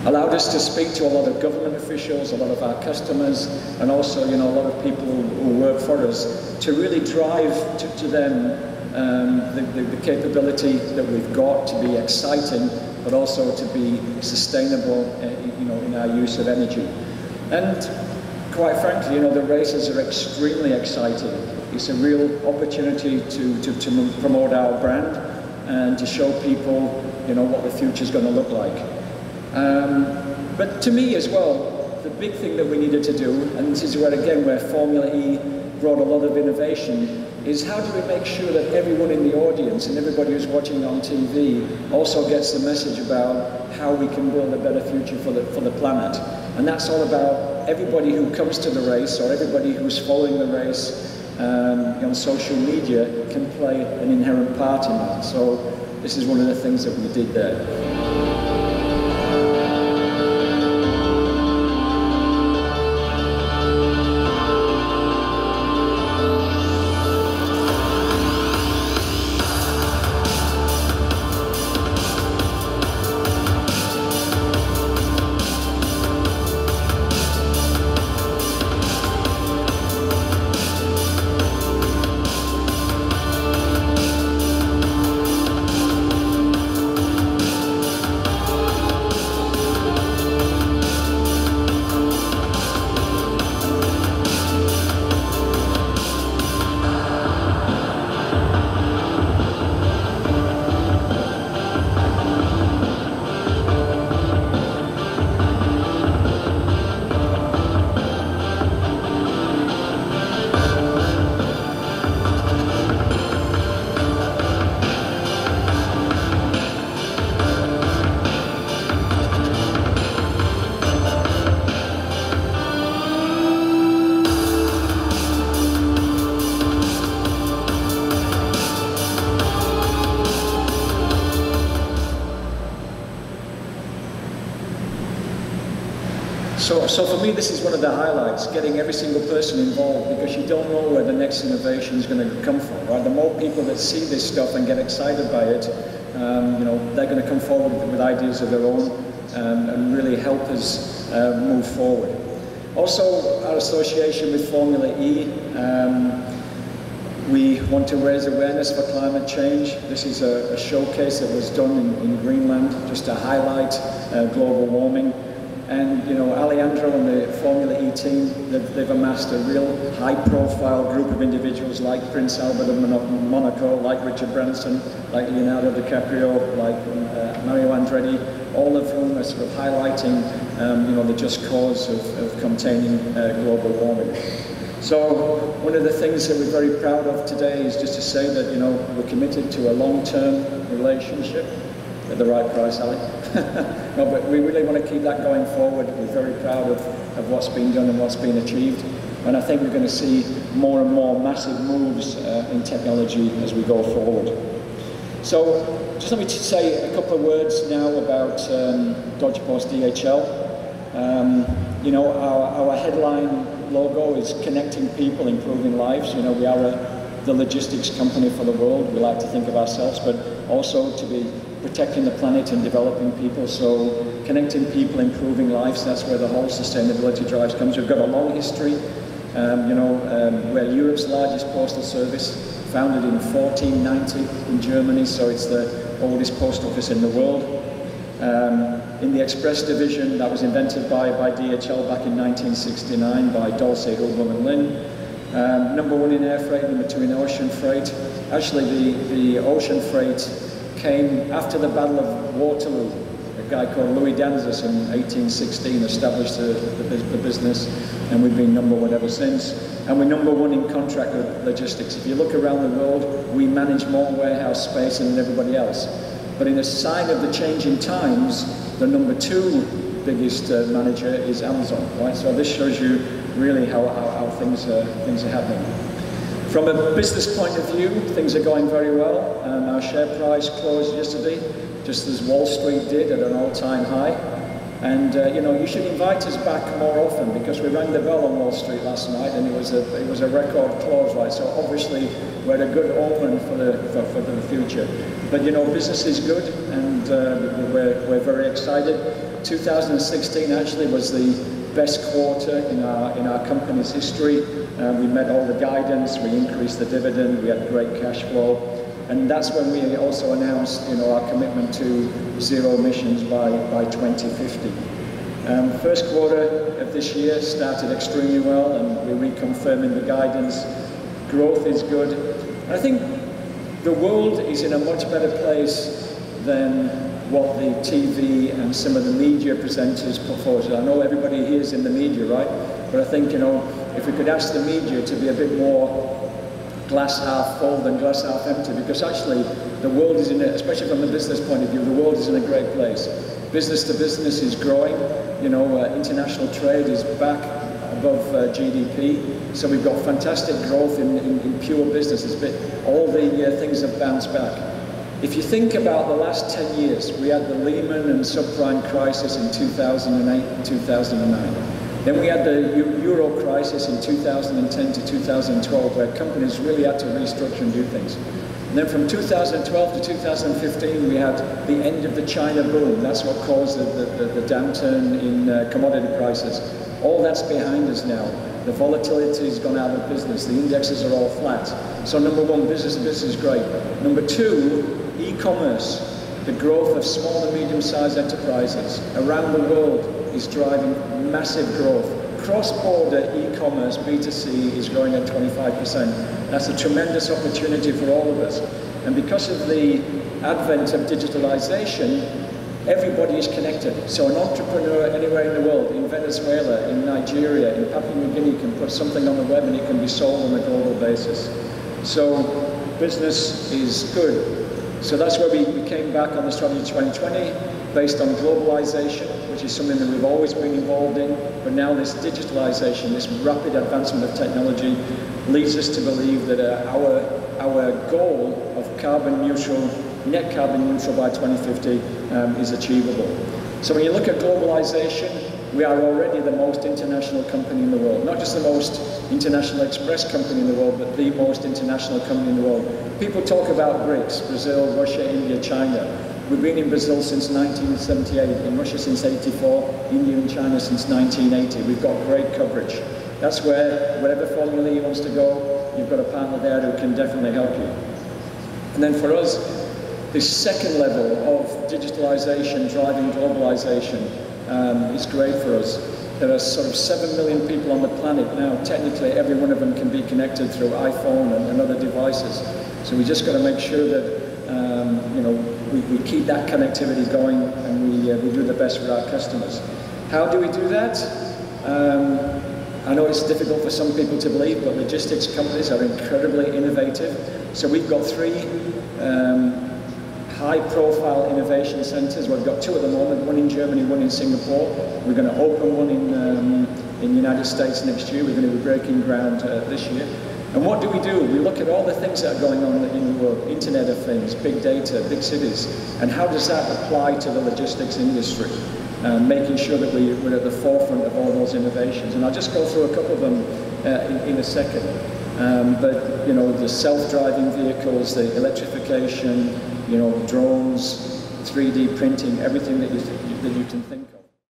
allowed us to speak to a lot of government officials, a lot of our customers, and also, you know, a lot of people who work for us, to really drive to them the capability that we've got to be exciting, but also to be sustainable, you know, in our use of energy. And quite frankly, you know, the races are extremely exciting. It's a real opportunity to promote our brand and to show people, you know, what the future is going to look like. But to me as well, the big thing that we needed to do, and this is where again where Formula E brought a lot of innovation, is how do we make sure that everyone in the audience and everybody who's watching on TV also gets the message about how we can build a better future for the planet. And that's all about everybody who comes to the race, or everybody who's following the race on social media can play an inherent part in that. So this is one of the things that we did there. So for me, this is one of the highlights, getting every single person involved, because you don't know where the next innovation is going to come from, right? The more people that see this stuff and get excited by it, you know, they're going to come forward with ideas of their own and really help us move forward. Also, our association with Formula E, we want to raise awareness for climate change. This is a showcase that was done in Greenland just to highlight global warming. And, you know, Alejandro and the Formula E team, they've amassed a real high-profile group of individuals like Prince Albert of Monaco, like Richard Branson, like Leonardo DiCaprio, like Mario Andretti, all of whom are sort of highlighting, you know, the just cause of containing global warming. So one of the things that we're very proud of today is just to say that, you know, we're committed to a long-term relationship at the right price, Ali. No, but we really want to keep that going forward. We're very proud of what's been done and what's been achieved. And I think we're going to see more and more massive moves in technology as we go forward. So just let me say a couple of words now about Dodge Post DHL. You know, our headline logo is connecting people, improving lives. You know, we are the logistics company for the world. We like to think of ourselves, but also to be protecting the planet and developing people. So connecting people, improving lives, that's where the whole sustainability drive comes. We've got a long history. You know, we're Europe's largest postal service, founded in 1490 in Germany, so it's the oldest post office in the world. In the Express division, that was invented by DHL back in 1969 by Dulce, Hubel and Lynn. #1 in air freight, #2 in ocean freight. Actually, the ocean freight came after the Battle of Waterloo. A guy called Louis Danzas in 1816 established the business, and we've been #1 ever since. And we're #1 in contract logistics. If you look around the world, we manage more warehouse space than everybody else. But in a sign of the changing times, the #2 biggest manager is Amazon, right? So this shows you really how things are happening. From a business point of view, things are going very well. Our share price closed yesterday, just as Wall Street did, at an all-time high. And you know, you should invite us back more often, because we rang the bell on Wall Street last night, and it was a record close, right? So obviously we're a good omen for the future. But you know, business is good, and we're very excited. 2016 actually was the best quarter in our company's history. We met all the guidance, we increased the dividend, we had great cash flow, and that's when we also announced, you know, our commitment to zero emissions by 2050. First quarter of this year started extremely well, and we're reconfirming the guidance. Growth is good. And I think the world is in a much better place than what the TV and some of the media presenters put forward. I know everybody here is in the media, right? But I think, you know, if we could ask the media to be a bit more glass half full than glass half empty, because actually the world is in a, especially from a business point of view, the world is in a great place. Business to business is growing. You know, international trade is back above GDP. So we've got fantastic growth in pure businesses, but all the things have bounced back. If you think about the last 10 years, we had the Lehman and subprime crisis in 2008 and 2009. Then we had the Euro crisis in 2010 to 2012, where companies really had to restructure and do things. And then from 2012 to 2015, we had the end of the China boom. That's what caused the downturn in commodity prices. All that's behind us now. The volatility has gone out of business. The indexes are all flat. So number one, business to business is great. Number two, e-commerce. The growth of small and medium-sized enterprises around the world is driving massive growth. Cross-border e-commerce, B2C, is growing at 25%. That's a tremendous opportunity for all of us. And because of the advent of digitalization, everybody is connected. So an entrepreneur anywhere in the world, in Venezuela, in Nigeria, in Papua New Guinea, can put something on the web and it can be sold on a global basis. So business is good. So that's where we came back on the Strategy 2020, based on globalization, which is something that we've always been involved in, but now this digitalization, this rapid advancement of technology, leads us to believe that our goal of carbon neutral, net carbon neutral by 2050 is achievable. So when you look at globalization, we are already the most international company in the world. Not just the most international express company in the world, but the most international company in the world. People talk about BRICS, Brazil, Russia, India, China. We've been in Brazil since 1978, in Russia since '84, India and China since 1980. We've got great coverage. That's where, whatever formula you wants to go, you've got a partner there who can definitely help you. And then for us, this second level of digitalization driving globalization is great for us. There are sort of 7 million people on the planet now. Technically, every one of them can be connected through iPhone and other devices. So we just got to make sure that you know, we keep that connectivity going, and we do the best for our customers. How do we do that? I know it's difficult for some people to believe, but logistics companies are incredibly innovative. So we've got 3 high-profile innovation centers. We've got 2 at the moment, one in Germany, one in Singapore. We're going to open one in the United States next year. We're going to be breaking ground this year. And what do? We look at all the things that are going on in the world, Internet of Things, big data, big cities, and how does that apply to the logistics industry? Making sure that we're at the forefront of all those innovations. And I'll just go through a couple of them in a second. But you know, the self-driving vehicles, the electrification, you know, drones, 3D printing, everything that you can think of.